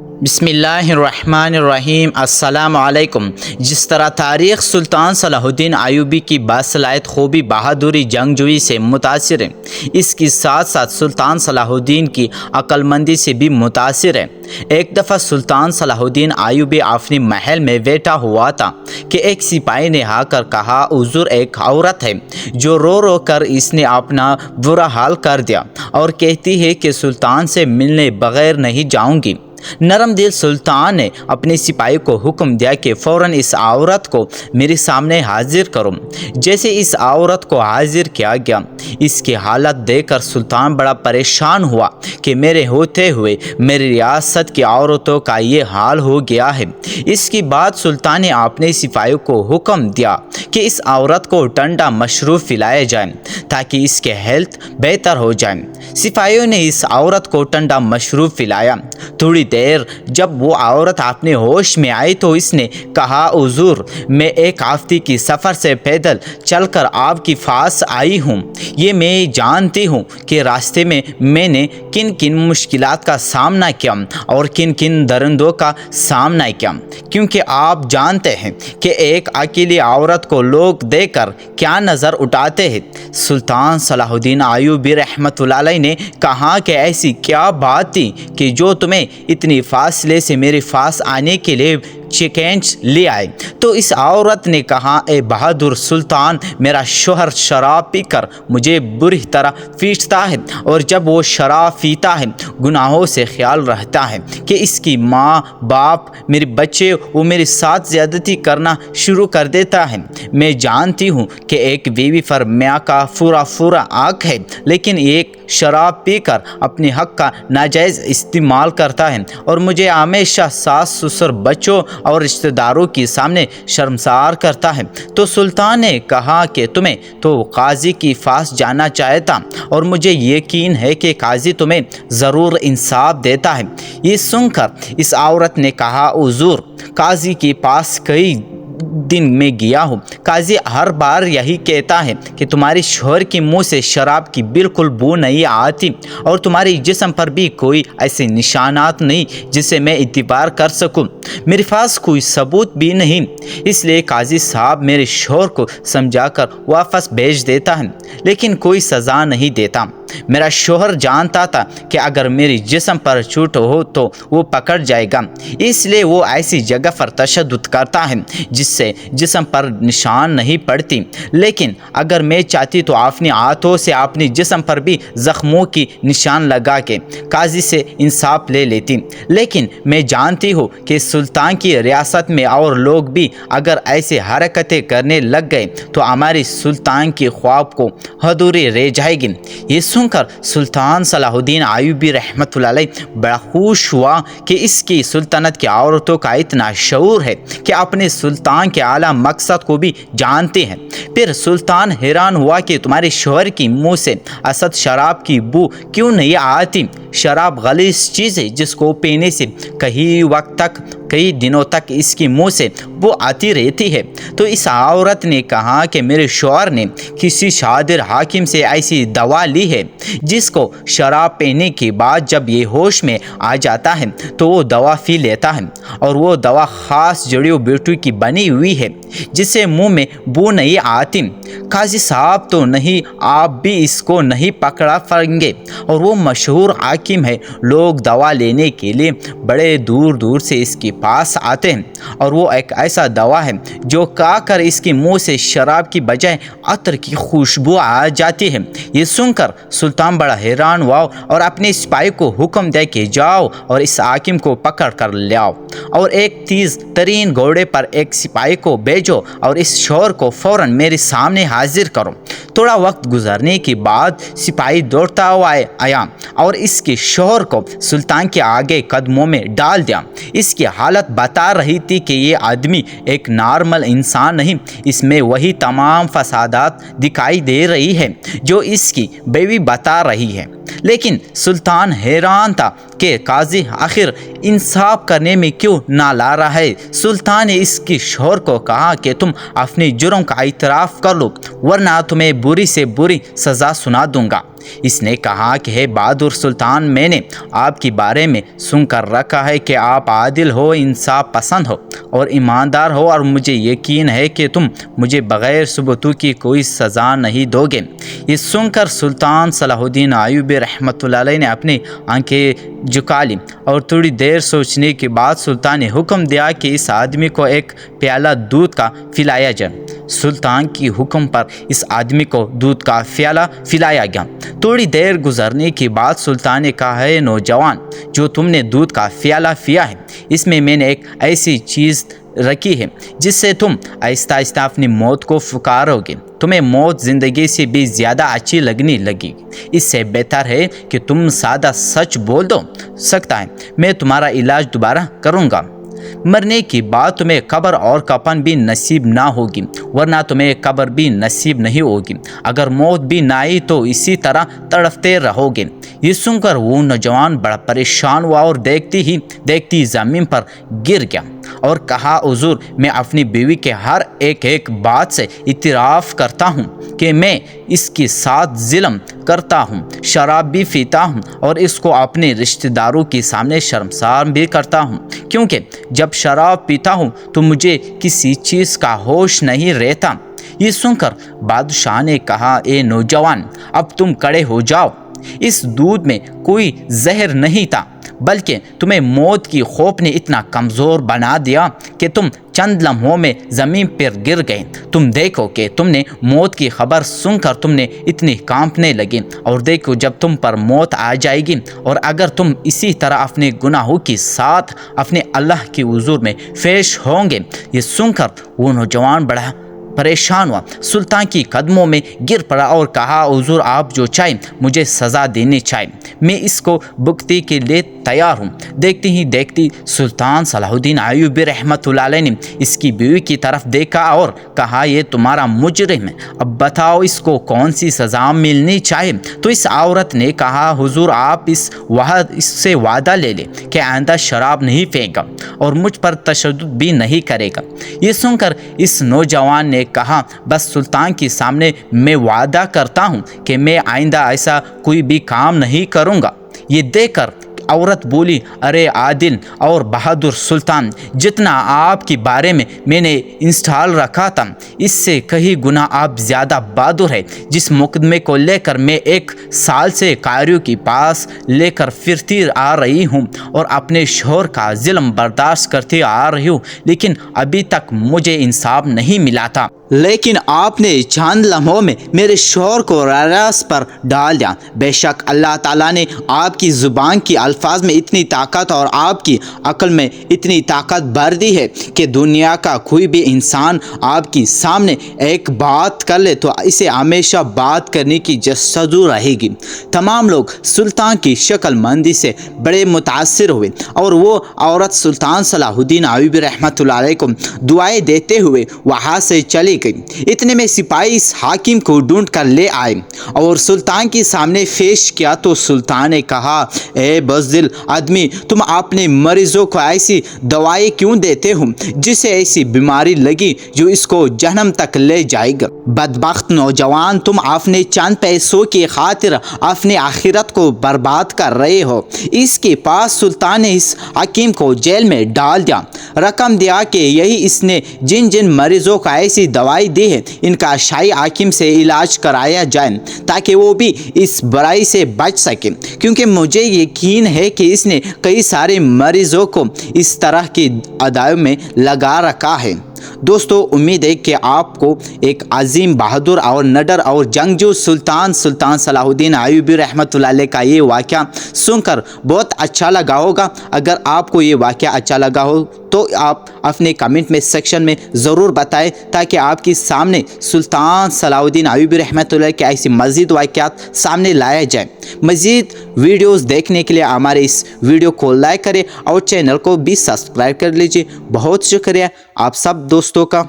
بسم اللہ الرحمن الرحیم۔ السلام علیکم۔ جس طرح تاریخ سلطان صلاح الدین ایوبی کی باصلاحیت خوبی، بہادری، جنگجوئی سے متاثر ہے، اس کے ساتھ ساتھ سلطان صلاح الدین کی عقل مندی سے بھی متاثر ہے۔ ایک دفعہ سلطان صلاح الدین ایوبی اپنے محل میں بیٹھا ہوا تھا کہ ایک سپاہی نے آ کر کہا، حضور ایک عورت ہے جو رو رو کر اس نے اپنا برا حال کر دیا اور کہتی ہے کہ سلطان سے ملنے بغیر نہیں جاؤں گی۔ نرم دل سلطان نے اپنے سپاہی کو حکم دیا کہ فوراً اس عورت کو میرے سامنے حاضر کرو۔ جیسے اس عورت کو حاضر کیا گیا، اس کی حالت دیکھ کر سلطان بڑا پریشان ہوا کہ میرے ہوتے ہوئے میری ریاست کی عورتوں کا یہ حال ہو گیا ہے۔ اس کے بعد سلطان نے اپنے سپاہیوں کو حکم دیا کہ اس عورت کو ٹھنڈا مشروب پلایا جائے تاکہ اس کی ہیلتھ بہتر ہو جائے۔ سپاہیوں نے اس عورت کو ٹھنڈا مشروب پلایا۔ تھوڑی دیر جب وہ عورت اپنے ہوش میں آئی تو اس نے کہا، حضور میں ایک ہفتے کی سفر سے پیدل چل کر آپ کے پاس آئی ہوں۔ یہ میں جانتی ہوں کہ راستے میں نے کن کن مشکلات کا سامنا کیا اور کن کن درندوں کا سامنا کیا، کیونکہ آپ جانتے ہیں کہ ایک اکیلی عورت کو لوگ دیکھ کر کیا نظر اٹھاتے ہیں۔ سلطان صلاح الدین ایوبی رحمۃ اللہ علیہ نے کہا کہ ایسی کیا بات تھی کہ جو تمہیں اتنی فاصلے سے میرے پاس آنے کے لیے چیلنج لے آئے؟ تو اس عورت نے کہا، اے بہادر سلطان، میرا شوہر شراب پی کر مجھے بری طرح پیٹتا ہے، اور جب وہ شراب پیتا ہے گناہوں سے خیال رہتا ہے کہ اس کی ماں باپ میرے بچے وہ میرے ساتھ زیادتی کرنا شروع کر دیتا ہے۔ میں جانتی ہوں کہ ایک بیوی پر میاں کا پورا حق ہے، لیکن ایک شراب پی کر اپنے حق کا ناجائز استعمال کرتا ہے اور مجھے ہمیشہ ساس سسر بچوں اور رشتہ داروں کے سامنے شرمسار کرتا ہے۔ تو سلطان نے کہا کہ تمہیں تو قاضی کے پاس جانا چاہتا، اور مجھے یقین ہے کہ قاضی تمہیں ضرور انصاف دیتا ہے۔ یہ سن کر اس عورت نے کہا، حضور قاضی کے پاس کئی دن میں گیا ہوں، قاضی ہر بار یہی کہتا ہے کہ تمہارے شوہر کے منہ سے شراب کی بالکل بو نہیں آتی، اور تمہارے جسم پر بھی کوئی ایسے نشانات نہیں جس سے میں اعتبار کر سکوں۔ میرے پاس کوئی ثبوت بھی نہیں، اس لیے قاضی صاحب میرے شوہر کو سمجھا کر واپس بھیج دیتا ہے، لیکن کوئی سزا نہیں دیتا۔ میرا شوہر جانتا تھا کہ اگر میری جسم پر چوٹ ہو تو وہ پکڑ جائے گا، اس لیے وہ ایسی جگہ پر تشدد کرتا ہے جس سے جسم پر نشان نہیں پڑتی، لیکن اگر میں چاہتی تو اپنے ہاتھوں سے اپنے جسم پر بھی زخموں کی نشان لگا کے قاضی سے انصاف لے لیتی، لیکن میں جانتی ہوں کہ سلطان کی ریاست میں اور لوگ بھی اگر ایسے حرکتیں کرنے لگ گئے تو ہماری سلطان کی خواب کو ادھوری رہ جائے گی۔ یہ سن کر سلطان صلاح الدین ایوبی رحمۃ اللہ علیہ بڑا خوش ہوا کہ اس کی سلطنت کی عورتوں کا اتنا شعور ہے کہ اپنے سلطان کے اعلیٰ مقصد کو بھی جانتے ہیں۔ پھر سلطان حیران ہوا کہ تمہارے شوہر کی منہ سے اسد شراب کی بو کیوں نہیں آتی؟ شراب غلیظ چیز ہے جس کو پینے سے کئی دنوں تک اس کے منہ سے بو آتی رہتی ہے۔ تو اس عورت نے کہا کہ میرے شوہر نے کسی شادر حاکم سے ایسی دوا لی ہے جس کو شراب پینے کے بعد جب یہ ہوش میں آ جاتا ہے تو وہ دوا پی لیتا ہے، اور وہ دوا خاص جڑی بوٹی کی بنی ہوئی ہے جس سے منہ میں بو نہیں آتی۔ قاضی صاحب تو نہیں، آپ بھی اس کو نہیں پکڑا پائیں گے، اور وہ مشہور حاکم ہے۔ لوگ دوا لینے کے لیے بڑے دور دور سے اس کے پاس آتے ہیں، اور وہ ایک ایسا دوا ہے جو کھا کر اس کے منہ سے شراب کی بجائے عطر کی خوشبو آ جاتی ہے۔ یہ سن کر سلطان بڑا حیران ہوا اور اپنے سپاہی کو حکم دیا کہ جاؤ اور اس حاکم کو پکڑ کر لے آؤ، اور ایک تیز ترین گھوڑے پر ایک سپاہی کو بھیجو اور اس شوہر کو فوراً میرے سامنے حاضر کرو۔ تھوڑا وقت گزرنے کے بعد سپاہی دوڑتا ہوا آیا اور اس کے شوہر کو سلطان کے آگے قدموں میں ڈال دیا۔ اس کی حالت بتا رہی تھی کہ یہ آدمی ایک نارمل انسان نہیں، اس میں وہی تمام فسادات دکھائی دے رہی ہے جو اس کی بیوی بتا رہی ہے۔ لیکن سلطان حیران تھا کہ قاضی آخر انصاف کرنے میں کیوں نہ لا رہا ہے۔ سلطان نے اس کے شوہر کو کہا کہ تم اپنے جرم کا اعتراف کر لو ورنہ تمہیں बुरी से बुरी सज़ा सुना दूंगा। इसने कहा कि हे बहादुर सुल्तान, मैंने आपके बारे में सुनकर रखा है कि आप आदिल हो, इंसाफ पसंद हो और ईमानदार हो, और मुझे यकीन है कि तुम मुझे बग़ैर सबूतों की कोई सज़ा नहीं दोगे। ये सुनकर सुल्तान सलाहुद्दीन अय्यूबी रहमतुल्लाह अलैह ने अपनी आंखें झुका ली और थोड़ी देर सोचने के बाद सुल्तान ने हुक्म दिया कि इस आदमी को एक प्याला दूध का पिलाया जाए। सुल्तान की हुक्म पर इस आदमी को दूध का प्याला पिलाया गया। थोड़ी देर गुजरने के बाद सुल्तान ने कहा, है नौजवान, जो तुमने दूध का प्याला पिया है, इसमें मैंने एक ऐसी चीज़ रखी है जिससे तुम आहिस्ता आहिस्ता अपनी मौत को पुकारोगे। तुम्हें मौत ज़िंदगी से भी ज़्यादा अच्छी लगने लगी। इससे बेहतर है कि तुम सादा सच बोल दो, सकता है मैं तुम्हारा इलाज दोबारा करूँगा। मरने के बाद तुम्हें कब्र और कफन भी नसीब ना होगी, वरना तुम्हें कब्र भी नसीब नहीं होगी। अगर मौत भी ना आई तो इसी तरह तड़पते रहोगे। ये सुनकर वो नौजवान बड़ा परेशान हुआ और देखती ही देखती ज़मीन पर गिर गया और कहा, हुजूर, मैं अपनी बीवी के हर एक बात से इतराफ़ करता हूँ कि मैं इसके साथ ज़ुल्म करता हूँ, शराब भी पीता हूँ और इसको अपने रिश्तेदारों के सामने शर्मसार भी करता हूँ, क्योंकि जब शराब पीता हूँ तो मुझे किसी चीज़ का होश नहीं रहता। ये सुनकर बादशाह ने कहा, ए नौजवान, अब तुम खड़े हो जाओ। इस दूध में कोई जहर नहीं था, बल्कि तुम्हें मौत की खौफ ने इतना कमज़ोर बना दिया कि तुम चंद लम्हों में ज़मीन पर गिर गए। तुम देखो कि तुमने मौत की खबर सुनकर तुमने इतनी कांपने लगी, और देखो जब तुम पर मौत आ जाएगी और अगर तुम इसी तरह अपने गुनाहों के साथ अपने अल्लाह के हुजूर में पेश होंगे। ये सुनकर वो नौजवान बड़ा परेशान हुआ, सुल्तान की कदमों में गिर पड़ा और कहा, हुजूर, आप जो चाहें मुझे सज़ा देनी चाहिए, मैं इसको भुगतने के लिए तैयार हूँ। देखते ही देखती सुल्तान सलाहुद्दीन अय्यूबी रहमतुल्लाह अलैह ने इसकी बीवी की तरफ देखा और कहा, ये तुम्हारा मुजरिम है, अब बताओ इसको कौन सी सज़ा मिलनी चाहिए। तो इस औरत ने कहा, हुजूर, आप इससे वादा ले लें कि आइंदा शराब नहीं पिएगा और मुझ पर तशद्दुद भी नहीं करेगा। ये सुनकर इस नौजवान ने कहा, बस सुल्तान के सामने मैं वादा करता हूँ कि मैं आइंदा ऐसा कोई भी काम नहीं करूँगा। ये देखकर औरत बोली, अरे आदिल और बहादुर सुल्तान, जितना आपके बारे में मैंने इंस्टॉल रखा था, इससे कहीं गुना आप ज़्यादा बहादुर है। जिस मुकदमे को लेकर मैं 1 साल से कायरों के पास लेकर फिरती आ रही हूँ और अपने शोहर का जुल्म बर्दाश्त करती आ रही हूँ, लेकिन अभी तक मुझे इंसाफ नहीं मिला था, लेकिन आपने चंद लम्हों में मेरे शोहर को रास पर डाल दिया। बेशक अल्लाह ताला ने आपकी ज़ुबान की अल्फाज में इतनी ताकत और आपकी अक्ल में इतनी ताकत भर दी है कि दुनिया का कोई भी इंसान आपकी सामने एक बात कर ले तो इसे हमेशा बात करने की जस्तजू रहेगी। तमाम लोग सुल्तान की शक्लमंदी से बड़े मुतासिर हुए और वो औरत सुल्तान सलाहुद्दीन अय्यूबी रहमतुल्लाह अलैह को दुआएं देते हुए वहाँ से चली गई। इतने में सिपाही इस हाकिम को ढूंढ कर ले आए और सुल्तान के सामने पेश किया तो सुल्तान ने कहा, ए बज़दिल आदमी, तुम अपने मरीजों को ऐसी दवाई क्यों देते हो जिसे ऐसी बीमारी लगी जो इसको जहन्नम तक ले जाएगा। बदबख्त नौजवान, तुम अपने चंद पैसों की खातिर अपनी आखिरत को बर्बाद कर रहे हो। इसके पास सुल्तान ने इस हाकिम को जेल में डाल दिया, रकम दिया कि यही इसने जिन जिन मरीजों को ऐसी दवाई दी है इनका शाही हाकिम से इलाज कराया जाए ताकि वो भी इस बुराई से बच सके, क्योंकि मुझे यकीन है कि इसने कई सारे मरीजों को इस तरह की अदायों में लगा रखा है। दोस्तों, उम्मीद है कि आपको एक अजीम, बहादुर और नडर और जंगजू सुल्तान सलाहुद्दीन अय्यूबी रहमतुल्लाह अलैह का ये वाक़या सुनकर बहुत अच्छा लगा होगा। अगर आपको ये वाक़या अच्छा लगा हो तो आप अपने कमेंट में सेक्शन में ज़रूर बताएं ताकि आपके सामने सुल्तान सलाहुद्दीन अय्यूबी रहमतुल्लाह अलैह के ऐसे मज़ीद वाक़यात सामने लाया जाए। मज़ीद वीडियोज़ देखने के लिए हमारे इस वीडियो को लाइक करें और चैनल को भी सब्सक्राइब कर लीजिए। बहुत शुक्रिया आप सब दोस्तों का।